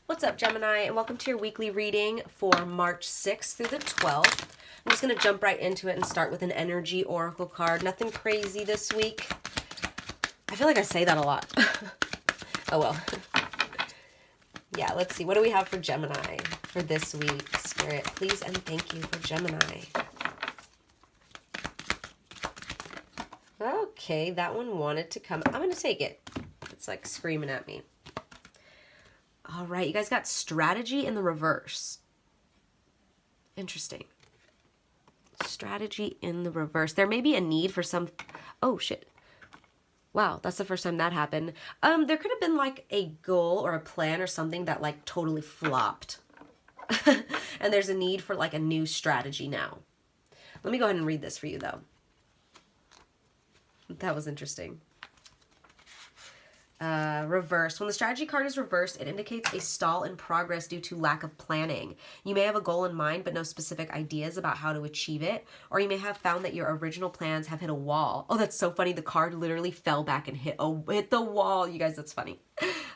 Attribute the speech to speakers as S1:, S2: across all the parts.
S1: What's up, Gemini, and welcome to your weekly reading for March 6th through the 12th. I'm just going to jump right into it and start with an energy oracle card. Nothing crazy this week. I feel like I say that a lot. Oh well. Yeah, let's see. What do we have for Gemini for this week? Spirit, please and thank you for Gemini. Okay, that one wanted to come. I'm going to take it. It's like screaming at me. All right, you guys got strategy in the reverse. Interesting. Strategy in the reverse. There may be a need for some... Oh, shit. Wow, that's the first time that happened. There could have been like a goal or a plan or something that like totally flopped. And there's a need for like a new strategy now. Let me go ahead and read this for you though. That was interesting. Reverse. When the strategy card is reversed, it indicates a stall in progress due to lack of planning. You may have a goal in mind, but no specific ideas about how to achieve it. Or you may have found that your original plans have hit a wall. Oh, that's so funny. The card literally fell back and hit the wall. You guys, that's funny.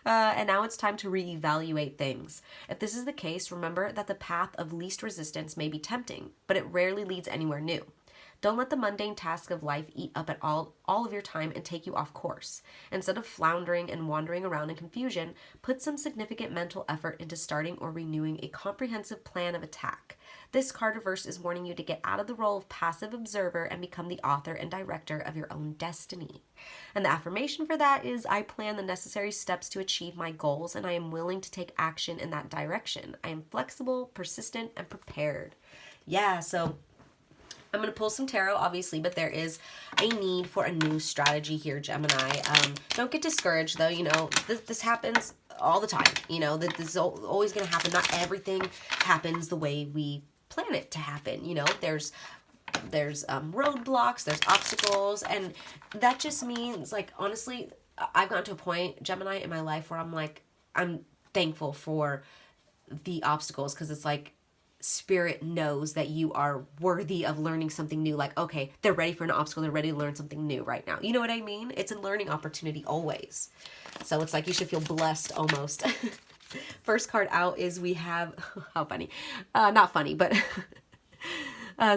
S1: And now it's time to reevaluate things. If this is the case, remember that the path of least resistance may be tempting, but it rarely leads anywhere new. Don't let the mundane task of life eat up at all of your time and take you off course. Instead of floundering and wandering around in confusion, put some significant mental effort into starting or renewing a comprehensive plan of attack. This card reverse is warning you to get out of the role of passive observer and become the author and director of your own destiny. And the affirmation for that is, I plan the necessary steps to achieve my goals, and I am willing to take action in that direction. I am flexible, persistent, and prepared. Yeah, so... I'm going to pull some tarot, obviously, but there is a need for a new strategy here, Gemini. Don't get discouraged, though. You know, this happens all the time. You know, this is always going to happen. Not everything happens the way we plan it to happen. You know, there's roadblocks, there's obstacles, and that just means, like, honestly, I've gotten to a point, Gemini, in my life where I'm thankful for the obstacles, because it's like, Spirit knows that you are worthy of learning something new. Like, okay, they're ready for an obstacle. They're ready to learn something new right now. You know what I mean? It's a learning opportunity always. So it's like you should feel blessed almost. First card out is we have, how funny. Not funny, but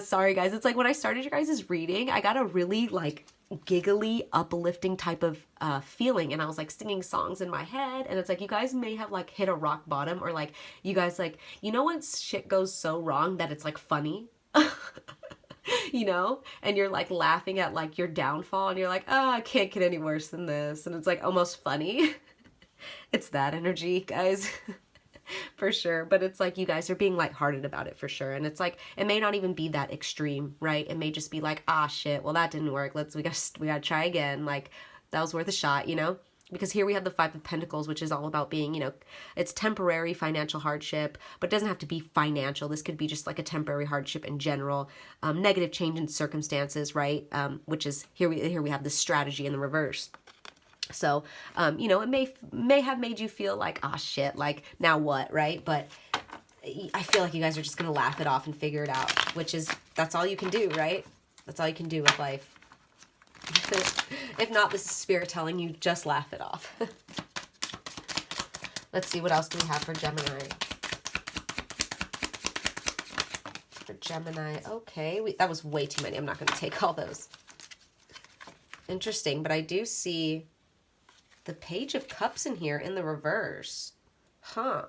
S1: sorry guys. It's like when I started your guys' reading, I got a really like giggly, uplifting type of feeling, and I was like singing songs in my head, and it's like you guys may have like hit a rock bottom, or like you guys like, you know, when shit goes so wrong that it's like funny. You know, and you're like laughing at like your downfall, and you're like, oh, I can't get any worse than this, and it's like almost funny. It's that energy, guys. For sure. But it's like you guys are being lighthearted about it for sure. And it's like, it may not even be that extreme, right? It may just be like, ah, shit, well, that didn't work. We gotta try again. Like, that was worth a shot, you know? Because here we have the Five of Pentacles, which is all about being, you know, it's temporary financial hardship, but it doesn't have to be financial. This could be just like a temporary hardship in general. Negative change in circumstances, right? Which is, here we have this strategy in the reverse. So, you know, it may have made you feel like, ah, shit, like, now what, right? But I feel like you guys are just going to laugh it off and figure it out, which is, that's all you can do, right? That's all you can do with life. If not, this is Spirit telling you, just laugh it off. Let's see, what else do we have for Gemini? For Gemini, okay. That was way too many. I'm not going to take all those. Interesting, but I do see the Page of Cups in here in the reverse. Huh.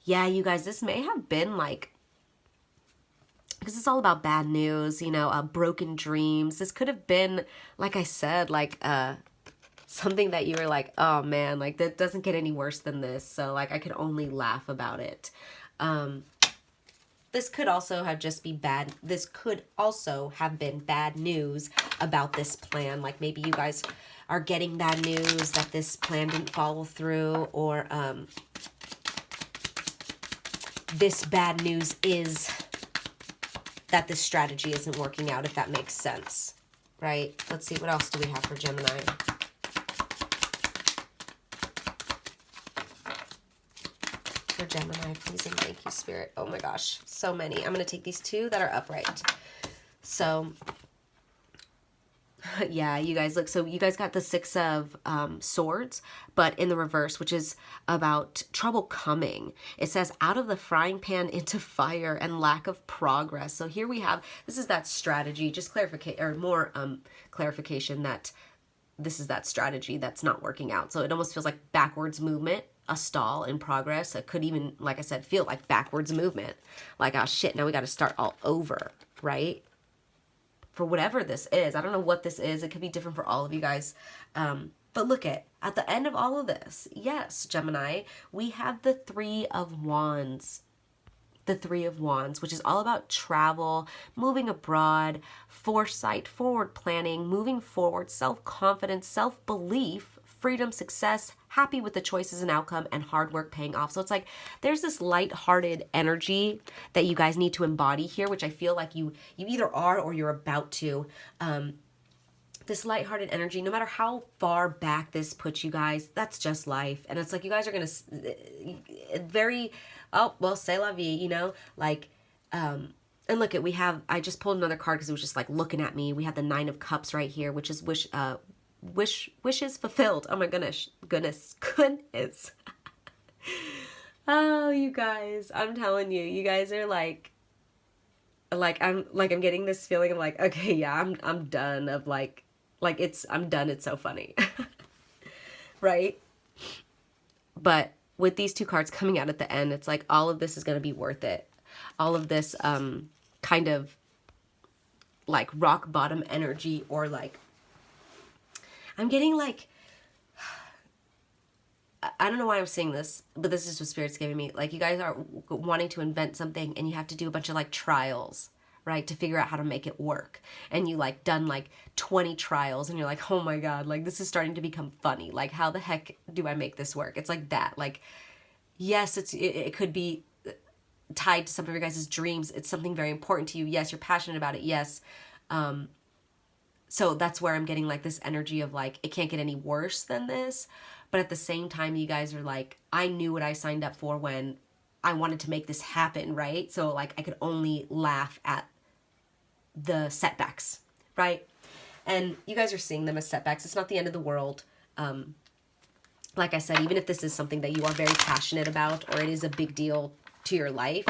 S1: Yeah, you guys, this may have been like, because it's all about bad news, you know, broken dreams. This could have been, like I said, like something that you were like, oh man, like that doesn't get any worse than this. So like I could only laugh about it. This could also have just be bad. This could also have been bad news about this plan. Like maybe you guys are getting bad news that this plan didn't follow through, or this bad news is that this strategy isn't working out, if that makes sense, right? Let's see, what else do we have for Gemini? For Gemini, please and thank you, Spirit. Oh my gosh, so many. I'm going to take these two that are upright. So Yeah, you guys look, so you guys got the Six of Swords, but in the reverse, which is about trouble coming. It says out of the frying pan into fire and lack of progress. So here we have, this is that strategy, just clarification, or more clarification that this is that strategy that's not working out. So it almost feels like backwards movement, a stall in progress. It could even, like I said, feel like backwards movement. Like, oh shit, now we got to start all over, right? For whatever this is. I don't know what this is. It could be different for all of you guys. But look at the end of all of this, yes, Gemini, we have the Three of Wands. The Three of Wands, which is all about travel, moving abroad, foresight, forward planning, moving forward, self-confidence, self-belief, freedom, success, happy with the choices and outcome, and hard work paying off. So it's like there's this lighthearted energy that you guys need to embody here, which I feel like you either are or you're about to. This lighthearted energy, no matter how far back this puts you guys, that's just life. And it's like you guys are going to very, oh, well, c'est la vie, you know? Like, and look at, we have, I just pulled another card because it was just like looking at me. We have the Nine of Cups right here, which is wishes fulfilled. Oh my goodness. Oh, you guys, I'm telling you, you guys are I'm getting this feeling of like, okay, yeah, I'm done of I'm done. It's so funny. Right? But with these two cards coming out at the end, it's like all of this is going to be worth it. All of this kind of like rock bottom energy, or like, I'm getting like, I don't know why I'm saying this, but this is what Spirit's giving me. Like, you guys are wanting to invent something and you have to do a bunch of like trials, right, to figure out how to make it work. And you like done like 20 trials and you're like, oh my God, like this is starting to become funny. Like, how the heck do I make this work? It's like that. Like, yes, it could be tied to some of your guys' dreams. It's something very important to you. Yes, you're passionate about it. Yes. So that's where I'm getting like this energy of like, it can't get any worse than this. But at the same time, you guys are like, I knew what I signed up for when I wanted to make this happen, right? So like I could only laugh at the setbacks, right? And you guys are seeing them as setbacks. It's not the end of the world. Like I said, even if this is something that you are very passionate about, or it is a big deal to your life,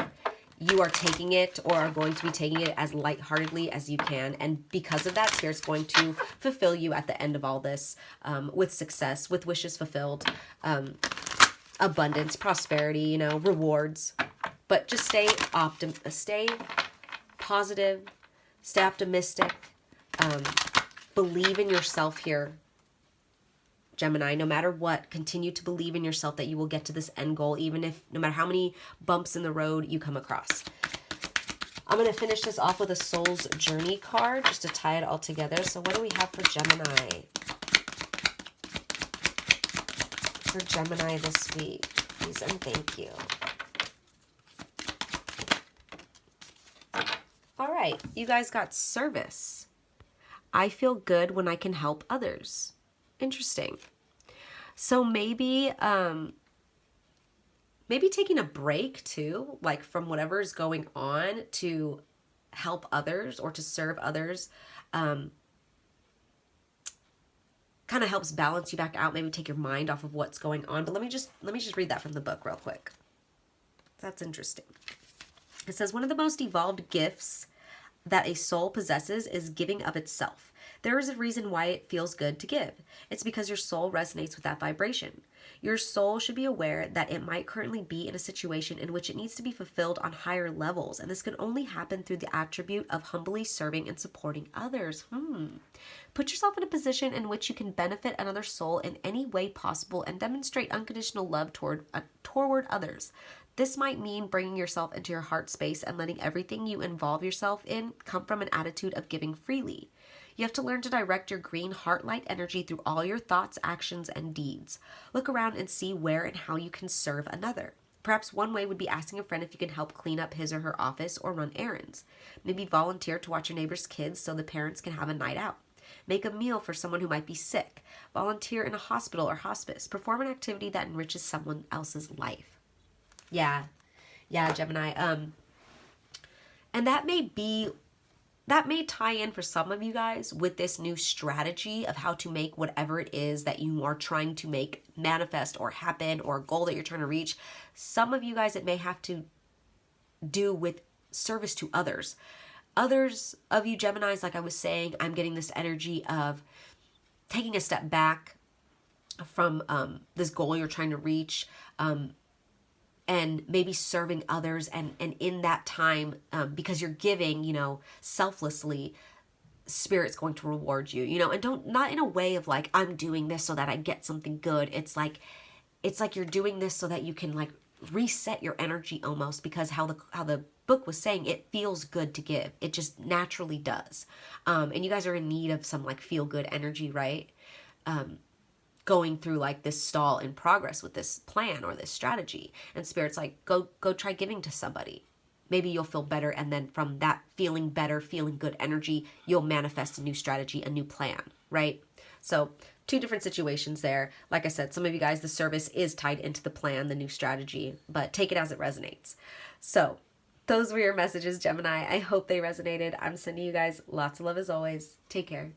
S1: you are taking it, or are going to be taking it as lightheartedly as you can. And because of that, Spirit's going to fulfill you at the end of all this with success, with wishes fulfilled, abundance, prosperity, you know, rewards. But just stay positive, stay optimistic, believe in yourself here, Gemini. No matter what, continue to believe in yourself that you will get to this end goal, even if, no matter how many bumps in the road you come across. I'm going to finish this off with a Soul's Journey card just to tie it all together. So what do we have for Gemini? For Gemini this week, please and thank you. All right, you guys got service. I feel good when I can help others. Interesting. So maybe taking a break too, like from whatever is going on, to help others or to serve others, kind of helps balance you back out. Maybe take your mind off of what's going on. But let me just read that from the book real quick. That's interesting. It says, one of the most evolved gifts that a soul possesses is giving of itself. There is a reason why it feels good to give. It's because your soul resonates with that vibration. Your soul should be aware that it might currently be in a situation in which it needs to be fulfilled on higher levels, and this can only happen through the attribute of humbly serving and supporting others. Put yourself in a position in which you can benefit another soul in any way possible and demonstrate unconditional love toward others. This might mean bringing yourself into your heart space and letting everything you involve yourself in come from an attitude of giving freely. You have to learn to direct your green heart light energy through all your thoughts, actions, and deeds. Look around and see where and how you can serve another. Perhaps one way would be asking a friend if you can help clean up his or her office or run errands. Maybe volunteer to watch your neighbor's kids so the parents can have a night out. Make a meal for someone who might be sick. Volunteer in a hospital or hospice. Perform an activity that enriches someone else's life. Yeah, Gemini. And that may be that may tie in for some of you guys with this new strategy of how to make whatever it is that you are trying to make manifest or happen, or a goal that you're trying to reach. Some of you guys, it may have to do with service to others. Others of you Geminis, like I was saying, I'm getting this energy of taking a step back from this goal you're trying to reach, and maybe serving others, and in that time, because you're giving, selflessly, Spirit's going to reward you, and don't, not in a way of like, I'm doing this so that I get something good. It's like you're doing this so that you can like reset your energy almost, because how the book was saying, it feels good to give. It just naturally does. And you guys are in need of some like feel good energy, right? Going through like this stall in progress with this plan or this strategy, and Spirit's like, go try giving to somebody. Maybe you'll feel better, and then from that feeling better, feeling good energy, you'll manifest a new strategy, a new plan, right? So 2 different situations there. Like I said, some of you guys, the service is tied into the plan, the new strategy, but take it as it resonates. So those were your messages, Gemini. I hope they resonated. I'm sending you guys lots of love as always. Take care.